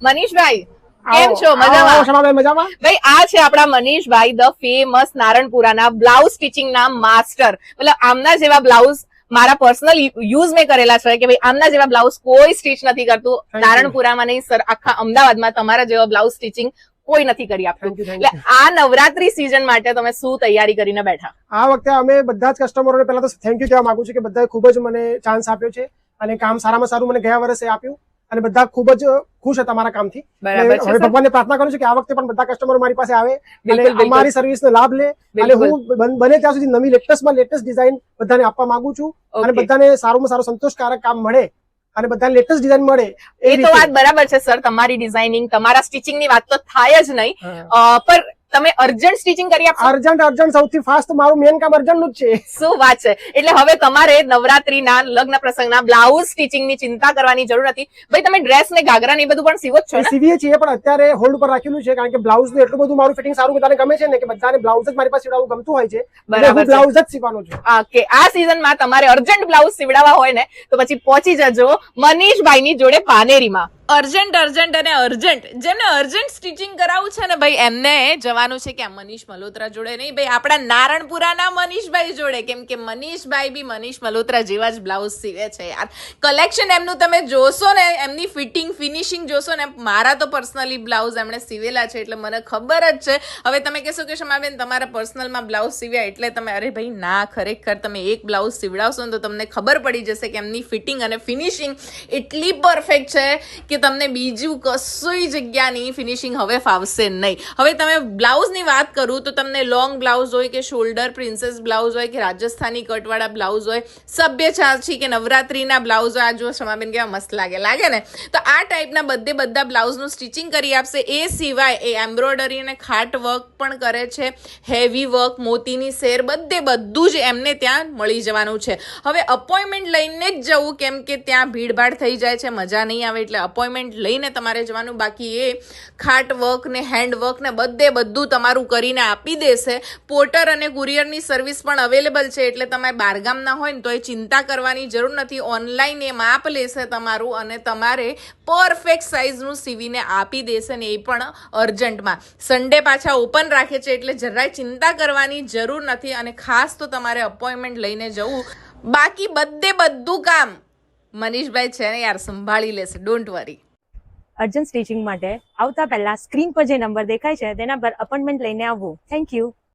મનીષભાઈ કેમ છો? મજામાં? ભાઈ આ છે આપણા મનીષભાઈ, ધ ફેમસ નારણપુરાના બ્લાઉઝ સ્ટિચિંગ ના માસ્ટર. મતલબ આમના જેવા બ્લાઉઝ મારા પર્સનલ યુઝ મેં કરેલા છે કે ભાઈ આમના જેવા બ્લાઉઝ કોઈ સ્ટિચ નથી કરતું. નારણપુરામાં નહીં સર, આખા અમદાવાદમાં તમારા જેવા બ્લાઉઝ સ્ટિચિંગ કોઈ નથી કરી આપતું. એટલે આ નવરાત્રી સીઝન માટે તમે શું તૈયારી કરીને બેઠા? આ વખતે અમે બધા જ કસ્ટમરોને પહેલા તો થેન્ક યુ કહેવા માંગુ છું કે બધાએ ખૂબ જ મને ચાન્સ આપ્યો છે અને કામ સારામાં સારું મને ગયા વર્ષે આપ્યું અને બધા ખૂબ જ ખુશ હતા મારા કામથી. હવે ભગવાનને પ્રાર્થના કરું છું કે આ વખતે પણ બધા કસ્ટમરો મારી પાસે આવે અને અમારી સર્વિસનો લાભ લે અને હું બને ત્યાં સુધી નવી લેટેસ્ટ ડિઝાઇન બધાને આપવા માંગુ છું અને બધાને સારામાં સારું સંતોષકારક કામ મળે અને બધાને લેટેસ્ટ ડિઝાઇન મળે. એ તો વાત બરાબર છે સર, તમારી ડિઝાઇનિંગ, તમારા સ્ટિચિંગ ની વાત તો થાય જ નહીં, પણ તમે અર્જન્ટ સ્ટિચિંગ કરી આપો? અર્જન્ટ સૌથી ફાસ્ટ મારું મેન કામ અર્જન્ટ નું જ છે. શું વાત છે! એટલે હવે તમારે નવરાત્રીના લગ્ન પ્રસંગના બ્લાઉઝ સ્ટિચિંગ ની ચિંતા કરવાની જરૂર નથી. ભાઈ તમે ડ્રેસ ને ઘાઘરા ને બધું પણ સીવો જ છો ને? સીવીએ છીએ, પણ અત્યારે હોલ્ડ પર રાખેલું છે કારણ કે બ્લાઉઝ નું એટલું બધું મારું ફિટિંગ સારું બધાને ગમે છે ને કે બધાને બ્લાઉઝ જ મારી પાસે સીવડાવવું ગમતું હોય છે. બરાબર, બ્લાઉઝ જ સીવવાનું છે. ઓકે, આ સીઝનમાં તમારે અર્જન્ટ બ્લાઉઝ સીવડાવવા હોય ને તો પછી પહોંચી જજો મનીષભાઈ ની જોડે પાનેરીમાં. અર્જન્ટ અને અર્જન્ટ જેમને અર્જન્ટ સ્ટિચિંગ કરાવવું છે ને ભાઈ એમને જવાનું છે કે મનીષ મલ્હોત્રા જોડે નહીં ભાઈ, આપણા નારણપુરાના મનીષભાઈ જોડે. કેમ કે મનીષભાઈ બી મનીષ મલ્હોત્રા જેવા જ બ્લાઉઝ સીવે છે યાર. કલેક્શન એમનું તમે જોશો ને, એમની ફિટિંગ ફિનિશિંગ જોશો ને, મારા તો પર્સનલી બ્લાઉઝ એમણે સીવેલા છે એટલે મને ખબર જ છે. હવે તમે કહેશો કે શમાબેન તમારા પર્સનલમાં બ્લાઉઝ સીવ્યા એટલે તમે, અરે ભાઈ ના, ખરેખર તમે એક બ્લાઉઝ સીવડાવશો ને તો તમને ખબર પડી જશે કે એમની ફિટિંગ અને ફિનિશિંગ એટલી પરફેક્ટ છે કે તમને બીજું કશોય જગ્યાની ફિનિશિંગ હવે ફાવશે નહીં. હવે તમે બ્લાઉઝની વાત કરું તો તમને લોંગ બ્લાઉઝ હોય કે શોલ્ડર પ્રિન્સેસ બ્લાઉઝ હોય કે રાજસ્થાની કટવાળા બ્લાઉઝ હોય, સભ્યચાચી કે નવરાત્રીના બ્લાઉઝ હોય, આ જો શમાબેન કેવા મસ્ત લાગે ને, તો આ ટાઈપના બધા બ્લાઉઝનું સ્ટિચિંગ કરી આપશે. એ સિવાય એ એમ્બ્રોઇડરી અને ખાટ વર્ક પણ કરે છે, હેવી વર્ક, મોતીની સેર, બધું જ એમને ત્યાં મળી જવાનું છે. હવે અપોઇન્ટમેન્ટ લઈને જ જવું, કેમ કે ત્યાં ભીડભાડ થઈ જાય છે, મજા નહીં આવે, એટલે અપોઇન્ટમેન્ટ લઈને તમારે જવાનું. બાકી એ ખાટ વર્ક ને હેન્ડ વર્ક ને બધું તમારું કરીને આપી દેશે. પોર્ટર અને કુરિયરની સર્વિસ પણ અવેલેબલ છે, એટલે તમે બહારગામના હોય ને તો એ ચિંતા કરવાની જરૂર નથી. ઓનલાઈન એ માપ લેશે તમારું અને તમારે પરફેક્ટ સાઇઝનું સીવીને આપી દેશે ને એ પણ અર્જન્ટમાં. સન્ડે પાછા ઓપન રાખે છે એટલે જરાય ચિંતા કરવાની જરૂર નથી અને ખાસ તો તમારે અપોઇન્ટમેન્ટ લઈને જવું. બાકી બધું કામ મનીષભાઈ છે ને યાર સંભાળી લેશે, ડોન્ટ વરી. અર્જન્ટ સ્ટિચિંગ માટે આવતા પહેલા સ્ક્રીન પર જે નંબર દેખાય છે તેના પર અપોઇન્ટમેન્ટ લઈને આવવું. Thank you.